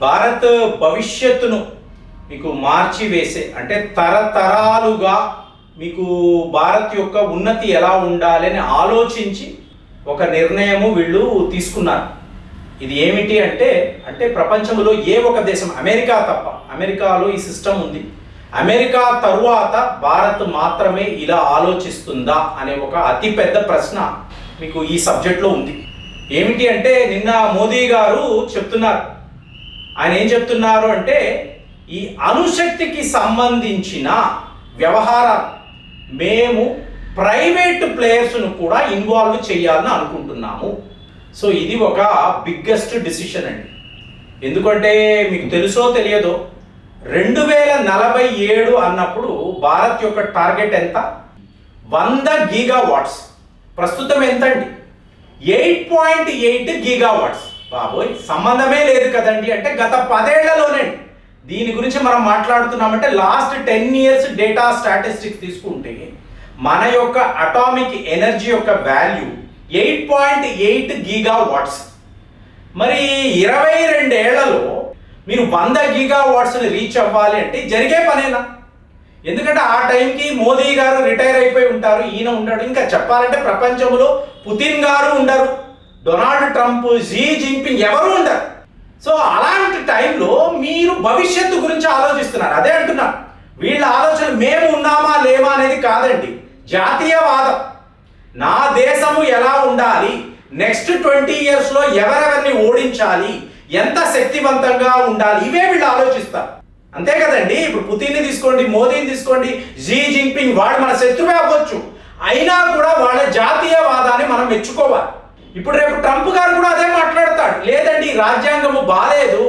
భారత్ భవిష్యత్తును మీకు మార్చి వేసే, అంటే తరతరాలుగా మీకు భారత్ యొక్క ఉన్నతి ఎలా ఉండాలి అని ఆలోచించి ఒక నిర్ణయము వీళ్ళు తీసుకున్నారు. ఇది ఏమిటి అంటే ప్రపంచంలో ఏ ఒక దేశం, అమెరికా తప్ప, అమెరికాలో ఈ సిస్టమ్ ఉంది, అమెరికా తరువాత భారత్ మాత్రమే ఇలా ఆలోచిస్తుందా అనే ఒక అతిపెద్ద ప్రశ్న మీకు ఈ సబ్జెక్ట్లో ఉంది. ఏమిటి అంటే నిన్న మోదీ గారు చెప్తున్నారు. ఆయన ఏం చెప్తున్నారు అంటే ఈ అణుశక్తికి సంబంధించిన వ్యవహారాలు మేము ప్రైవేట్ ప్లేయర్స్ను కూడా ఇన్వాల్వ్ చేయాలని అనుకుంటున్నాము. సో ఇది ఒక బిగ్గెస్ట్ డిసిషన్ అండి. ఎందుకంటే మీకు తెలుసో తెలియదో 2047 అన్నప్పుడు భారత్ యొక్క టార్గెట్ ఎంత? 100 గీగావాట్స్. ప్రస్తుతం ఎంతండి? 8.8 గీగావాట్స్. బాబోయ్, సంబంధమే లేదు కదండి. అంటే గత 10 ఏళ్లలోనే దీని గురించి మనం మాట్లాడుతున్నామంటే లాస్ట్ 10 years డేటా స్టాటిస్టిక్స్ తీసుకుంటే మన యొక్క అటామిక్ ఎనర్జీ యొక్క వాల్యూ 8.8 గీగావాట్స్. మరి 22 ఏళ్లలో మీరు 100 గీగావాట్స్ని రీచ్ అవ్వాలి అంటే జరిగే పనేనా? ఎందుకంటే ఆ టైంకి మోదీ గారు రిటైర్ అయిపోయి ఉంటారు, ఈయన ఉంటాడు. ఇంకా చెప్పాలంటే ప్రపంచంలో పుతిన్ గారు ఉండరు, డొనాల్డ్ ట్రంప్, జీ జిన్పింగ్ ఎవరు ఉండరు. సో అలాంటి టైంలో మీరు భవిష్యత్తు గురించి ఆలోచిస్తున్నారు. అదే అంటున్నారు, వీళ్ళ ఆలోచన మేము ఉన్నామా లేమా అనేది కాదండి, జాతీయవాదం. నా దేశము ఎలా ఉండాలి, నెక్స్ట్ 20 yearsలో ఎవరెవరిని ఓడించాలి, ఎంత శక్తివంతంగా ఉండాలి, ఇవే వీళ్ళు ఆలోచిస్తారు. అంతే కదండి. ఇప్పుడు పుతిన్ని తీసుకోండి, మోదీని తీసుకోండి, జీ జిన్పింగ్, వాడు మన శత్రువే అవ్వచ్చు, అయినా కూడా వాళ్ళ జాతీయవాదాన్ని మనం మెచ్చుకోవాలి. ఇప్పుడు రేపు ట్రంప్ గారు కూడా అదే మాట్లాడతాడు. లేదండి రాజ్యాంగము బాలేదు,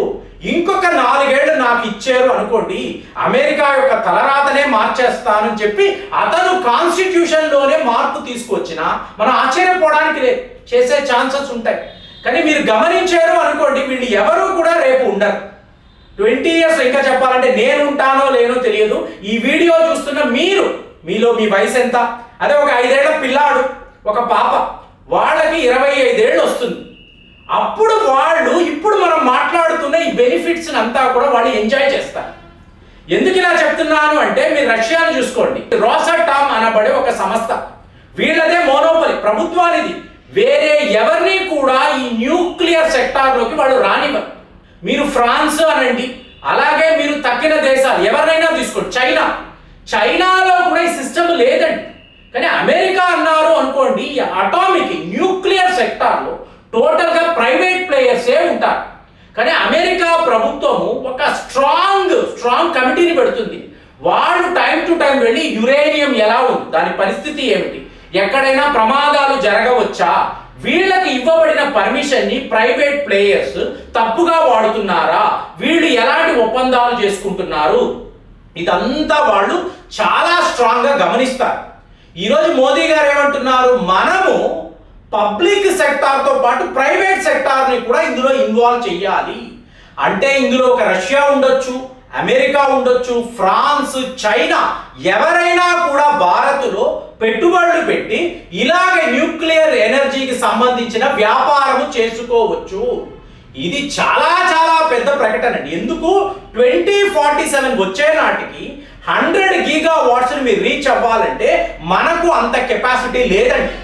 ఇంకొక 4 ఏళ్ళు నాకు ఇచ్చారు అనుకోండి, అమెరికా యొక్క తలరాతనే మార్చేస్తానని చెప్పి అతను కాన్స్టిట్యూషన్లోనే మార్పు తీసుకొచ్చినా మనం ఆశ్చర్యపోవడానికి లేదు, చేసే ఛాన్సెస్ ఉంటాయి. కానీ మీరు గమనించారు అనుకోండి, వీళ్ళు ఎవరు కూడా రేపు ఉండరు. 20 years ఇంకా చెప్పాలంటే నేను ఉంటానో లేనో తెలియదు. ఈ వీడియో చూస్తున్న మీలో మీ వయసు ఎంత? అదే ఒక 5 ఏళ్ల పిల్లాడు, ఒక పాప, వాళ్ళకి 25 ఏళ్ళు వస్తుంది. అప్పుడు వాళ్ళు ఇప్పుడు మనం మాట్లాడుతున్న ఈ బెనిఫిట్స్ అంతా కూడా వాళ్ళు ఎంజాయ్ చేస్తారు. ఎందుకు ఇలా చెప్తున్నాను అంటే మీరు రష్యాను చూసుకోండి, రోసాటామ్ అనబడే ఒక సంస్థ, వీళ్ళదే మోనోపలి, ప్రభుత్వానిది. వేరే ఎవరిని కూడా ఈ న్యూక్లియర్ సెక్టార్లోకి వాళ్ళు రానివ్వరు. మీరు ఫ్రాన్స్ అనండి, అలాగే మీరు తక్కిన దేశాలు ఎవరినైనా తీసుకోండి, చైనాలో కూడా ఈ సిస్టమ్ లేదండి. కానీ అమెరికా అన్నారు అనుకోండి, ఈ అటామిక్ న్యూక్లియర్ సెక్టార్లో టోటల్గా ప్రైవేట్ ప్లేయర్సే ఉంటారు. కానీ అమెరికా ప్రభుత్వము ఒక స్ట్రాంగ్ కమిటీని పెడుతుంది. వాళ్ళు టైం టు టైం వెళ్ళి యురేనియం ఎలా ఉంది, దాని పరిస్థితి ఏమిటి, ఎక్కడైనా ప్రమాదాలు జరగవచ్చా, వీళ్ళకి ఇవ్వబడిన పర్మిషన్ని ప్రైవేట్ ప్లేయర్స్ తప్పుగా వాడుతున్నారా, వీళ్ళు ఎలాంటి ఒప్పందాలు చేసుకుంటున్నారు, ఇదంతా వాళ్ళు చాలా స్ట్రాంగ్గా గమనిస్తారు. ఈరోజు మోదీ గారు ఏమంటున్నారు, మనము పబ్లిక్ సెక్టార్తో పాటు ప్రైవేట్ సెక్టార్ని కూడా ఇందులో ఇన్వాల్వ్ చేయాలి. అంటే ఇందులో ఒక రష్యా ఉండొచ్చు, అమెరికా ఉండొచ్చు, ఫ్రాన్స్, చైనా, ఎవరైనా కూడా భారత్లో పెట్టుబడులు పెట్టి ఇలాగే న్యూక్లియర్ ఎనర్జీకి సంబంధించిన వ్యాపారము చేసుకోవచ్చు. ఇది చాలా చాలా పెద్ద ప్రకటన అండి. ఎందుకు 2047 వచ్చే నాటికి 100 గీగావాట్స్ని మీరు రీచ్ అవ్వాలంటే మనకు అంత కెపాసిటీ లేదండి.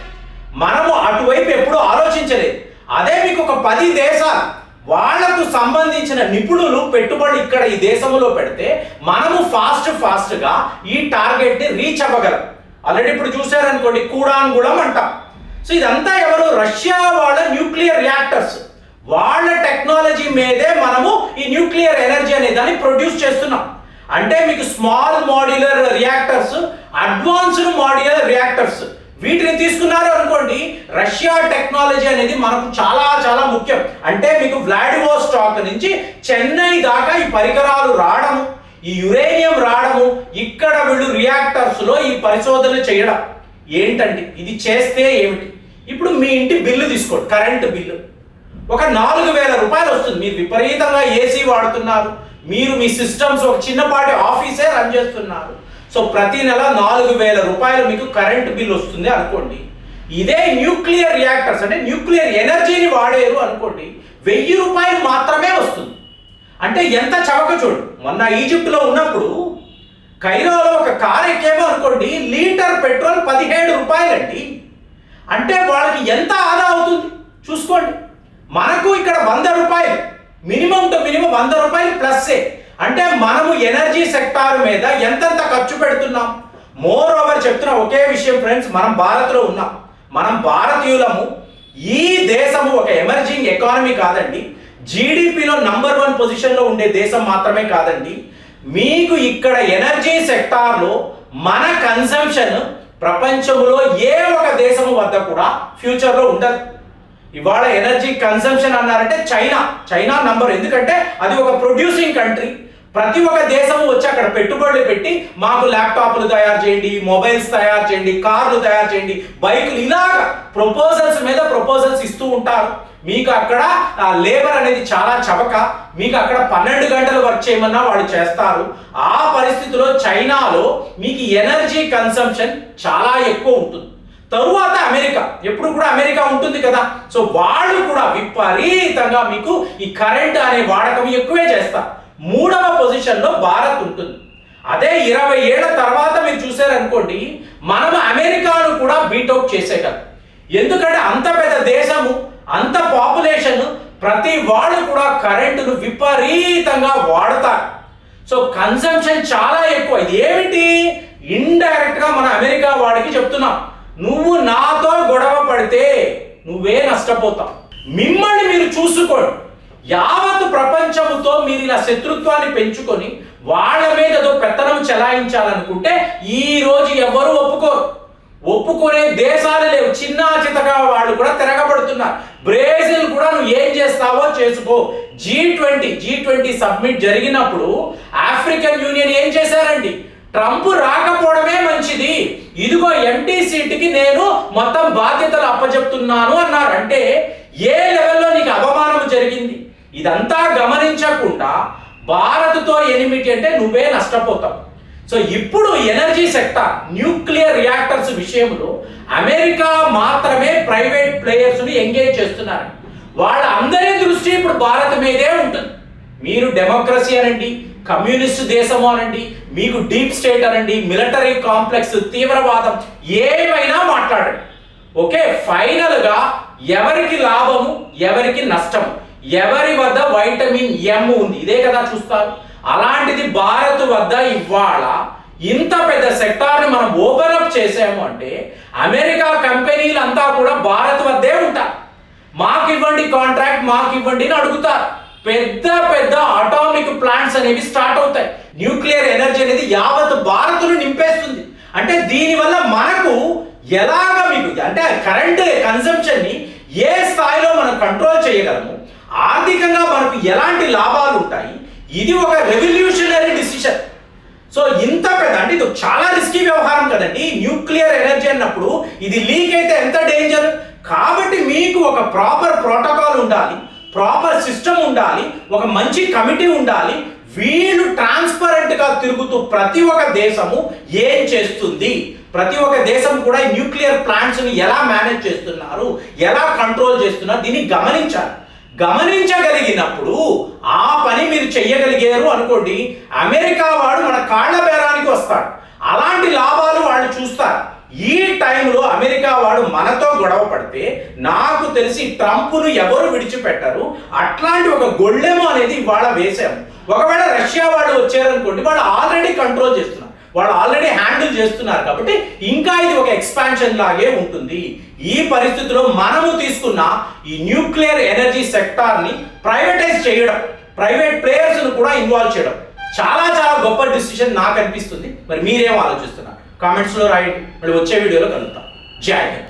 మనము అటువైపు ఎప్పుడూ ఆలోచించలేదు. అదే మీకు ఒక 10 దేశాలు వాళ్లకు సంబంధించిన నిపుణులు పెట్టుబడి ఇక్కడ ఈ దేశంలో పెడితే మనము ఫాస్ట్గా ఈ టార్గెట్ని రీచ్ అవ్వగలం. ఆల్రెడీ ఇప్పుడు చూసారనుకోండి, కూడాన్గుళం అంటాం. సో ఇదంతా ఎవరు? రష్యా వాళ్ళ న్యూక్లియర్ రియాక్టర్స్, వాళ్ళ టెక్నాలజీ మీదే మనము ఈ న్యూక్లియర్ ఎనర్జీ అనే దాన్ని ప్రొడ్యూస్ చేస్తున్నాం. అంటే మీకు small modular reactors, advanced modular reactors, వీటిని తీసుకున్నారు అనుకోండి, రష్యా టెక్నాలజీ అనేది మనకు చాలా చాలా ముఖ్యం. అంటే మీకు వ్లాడివోస్టాక్ నుంచి చెన్నై దాకా ఈ పరికరాలు రావడము, ఈ యురేనియం రావడము, ఇక్కడ వీళ్ళు రియాక్టర్స్లో ఈ పరిశోధనలు చేయడం ఏంటండి? ఇది చేస్తే ఏమిటి? ఇప్పుడు మీ ఇంటి బిల్లు తీసుకోండి, కరెంటు బిల్లు ఒక 4000 రూపాయలు వస్తుంది. మీరు విపరీతంగా ఏసీ వాడుతున్నారు, మీరు మీ సిస్టమ్స్ ఒక చిన్నపాటి ఆఫీసే రన్ చేస్తున్నారు. సో ప్రతి నెల 4000 రూపాయలు మీకు కరెంట్ బిల్ వస్తుంది అనుకోండి. ఇదే న్యూక్లియర్ రియాక్టర్స్ అంటే న్యూక్లియర్ ఎనర్జీని వాడేరు అనుకోండి, 1000 రూపాయలు మాత్రమే వస్తుంది. అంటే ఎంత చవక చూడు. మొన్న ఈజిప్ట్లో ఉన్నప్పుడు కైరోలో ఒక కార్ ఎక్కేమో అనుకోండి, లీటర్ పెట్రోల్ 17 రూపాయలండి. అంటే వాళ్ళకి ఎంత ఆదా అవుతుంది చూసుకోండి. మనకు ఇక్కడ 100 రూపాయలు, మినిమం టు మినిమం 100 రూపాయలు ప్లస్సే. అంటే మనము ఎనర్జీ సెక్టార్ మీద ఎంతెంత ఖర్చు పెడుతున్నాం. మోర్ ఓవర్ చెప్తున్న ఒకే విషయం ఫ్రెండ్స్, మనం భారత్లో ఉన్నాం, మనం భారతీయులము. ఈ దేశము ఒక ఎమర్జింగ్ ఎకానమీ కాదండి, జీడిపిలో నంబర్ 1 పొజిషన్లో ఉండే దేశం మాత్రమే కాదండి. మీకు ఇక్కడ ఎనర్జీ సెక్టార్లో మన కన్సంప్షన్ ప్రపంచంలో ఏ ఒక దేశము వద్ద కూడా ఫ్యూచర్లో ఉండదు. ఇవాళ ఎనర్జీ కన్సంప్షన్ అన్నారంటే చైనా నంబర్, ఎందుకంటే అది ఒక ప్రొడ్యూసింగ్ కంట్రీ. ప్రతి ఒక్క దేశము వచ్చి అక్కడ పెట్టుబడులు పెట్టి మాకు ల్యాప్టాప్లు తయారు చేయండి, మొబైల్స్ తయారు చేయండి, కార్లు తయారు చేయండి, బైకులు, ఇలాగ ప్రపోజల్స్ మీద ప్రపోజల్స్ ఇస్తూ ఉంటారు. మీకు అక్కడ లేబర్ అనేది చాలా చవక. మీకు అక్కడ 12 గంటలు వర్క్ చేయమన్నా వాళ్ళు చేస్తారు. ఆ పరిస్థితిలో చైనాలో మీకు ఎనర్జీ కన్సంప్షన్ చాలా ఎక్కువ ఉంటుంది. తరువాత అమెరికా, ఎప్పుడు కూడా అమెరికా ఉంటుంది కదా. సో వాళ్ళు కూడా విపరీతంగా మీకు ఈ కరెంట్ అనే వాడకం ఎక్కువే చేస్తారు. 3వ పొజిషన్లో భారత్ ఉంటుంది. అదే 20 ఏళ్ల తర్వాత మీరు చూసారనుకోండి, మనం అమెరికాను కూడా బీటౌట్ చేసేయగలం. ఎందుకంటే అంత పెద్ద దేశము, అంత పాపులేషన్, ప్రతి వాళ్ళు కూడా కరెంటును విపరీతంగా వాడతారు. సో కన్సంప్షన్ చాలా ఎక్కువ. ఇది ఏమిటి, ఇండైరెక్ట్ గా మన అమెరికా వాడికి చెప్తున్నాం, నువ్వు నాతో గొడవ పడితే నువ్వే నష్టపోతావు. మిమ్మల్ని మీరు చూసుకోండి. యావత్ ప్రపంచముతో మీరు ఇలా శత్రుత్వాన్ని పెంచుకొని వాళ్ళ మీద ఏదో పెత్తనం చెలాయించాలనుకుంటే ఈ రోజు ఎవరు ఒప్పుకునే దేశాలు లేవు. చిన్నా చితగా వాళ్ళు కూడా తిరగబడుతున్నారు. బ్రెజిల్ కూడా నువ్వు ఏం చేస్తావో చేసుకో. G20 సబ్మిట్ జరిగినప్పుడు ఆఫ్రికన్ యూనియన్ ఏం చేశారండి, ట్రంప్ రాకపోవడమే మంచిది, ఇదిగో ఎంటీ సీట్కి నేను మొత్తం బాధ్యతలు అప్పచెప్తున్నాను అన్నారు. అంటే ఏ లెవెల్లో నీకు అవమానం జరిగింది. ఇదంతా గమనించకుండా భారత్తో ఎనిమిటి అంటే నువ్వే నష్టపోతావు. సో ఇప్పుడు ఎనర్జీ సెక్టార్, న్యూక్లియర్ రియాక్టర్స్ విషయంలో అమెరికా మాత్రమే ప్రైవేట్ ప్లేయర్స్ని ఎంగేజ్ చేస్తున్నారు. వాళ్ళందరి దృష్టి ఇప్పుడు భారత్ మీదే ఉంటుంది. మీరు డెమోక్రసీ అనండి, కమ్యూనిస్ట్ దేశము అనండి, మీకు డీప్ స్టేట్ అనండి, మిలిటరీ కాంప్లెక్స్, తీవ్రవాదం, ఏమైనా మాట్లాడండి. ఓకే, ఫైనల్గా ఎవరికి లాభము, ఎవరికి నష్టము, ఎవరి వద్ద వైటమిన్ ఎం ఉంది, ఇదే కదా చూస్తారు. అలాంటిది భారత్ వద్ద ఇవాళ ఇంత పెద్ద సెక్టార్ని మనం ఓపెన్ అప్ చేసాము అంటే అమెరికా కంపెనీలంతా కూడా భారత్ వద్దే ఉంటారు. మాకు ఇవ్వండి కాంట్రాక్ట్, మాకు ఇవ్వండి అని అడుగుతారు. పెద్ద పెద్ద అటామిక్ ప్లాంట్స్ అనేవి స్టార్ట్ అవుతాయి. న్యూక్లియర్ ఎనర్జీ అనేది యావత్ భారత్ను నింపేస్తుంది. అంటే దీనివల్ల మనకు ఎలాగ మీకు అంటే కరెంట్ కన్సంప్షన్ని ఏ స్థాయిలో మనం కంట్రోల్ చేయగలము, ఆర్థికంగా మనకు ఎలాంటి లాభాలు ఉంటాయి, ఇది ఒక రెవల్యూషనరీ డిసిషన్. సో ఇంత పెద్ద అంటే ఇది చాలా రిస్కీ వ్యవహారం కదండి. న్యూక్లియర్ ఎనర్జీ అన్నప్పుడు ఇది లీక్ అయితే ఎంత డేంజర్. కాబట్టి మీకు ఒక ప్రాపర్ ప్రోటోకాల్ ఉండాలి, ప్రాపర్ సిస్టమ్ ఉండాలి, ఒక మంచి కమిటీ ఉండాలి. వీళ్ళు ట్రాన్స్పరెంట్గా తిరుగుతూ ప్రతి ఒక్క దేశము ఏం చేస్తుంది, ప్రతి ఒక్క దేశం కూడా న్యూక్లియర్ ప్లాంట్స్ని ఎలా మేనేజ్ చేస్తున్నారు, ఎలా కంట్రోల్ చేస్తున్నారు, దీన్ని గమనించగలిగినప్పుడు ఆ పని మీరు చెయ్యగలిగారు అనుకోండి, అమెరికా వాడు మన కాళ్ళ బేరానికి వస్తాడు. అలాంటి లాభాలు వాళ్ళు చూస్తారు. ఈ టైంలో అమెరికా వాడు మనతో గొడవ పడితే నాకు తెలిసి ట్రంప్ను ఎవరు విడిచిపెట్టరు. అట్లాంటి ఒక గొళ్ళెము అనేది ఇవాళ వేశాము. ఒకవేళ రష్యా వాళ్ళు వచ్చారనుకోండి, వాళ్ళు ఆల్రెడీ కంట్రోల్ చేస్తున్నారు, వాళ్ళు ఆల్రెడీ హ్యాండిల్ చేస్తున్నారు. కాబట్టి ఇంకా ఇది ఒక ఎక్స్పాన్షన్ లాగే ఉంటుంది. ఈ పరిస్థితిలో మనము తీసుకున్న ఈ న్యూక్లియర్ ఎనర్జీ సెక్టార్ని ప్రైవేటైజ్ చేయడం, ప్రైవేట్ ప్లేయర్స్ను కూడా ఇన్వాల్వ్ చేయడం చాలా చాలా గొప్ప డిసిషన్ నాకు అనిపిస్తుంది. మరి మీరేం ఆలోచిస్తున్నారు? కామెంట్స్లో రాయండి. మళ్ళీ వచ్చే వీడియోలో కలుద్దాం. జై హింద్.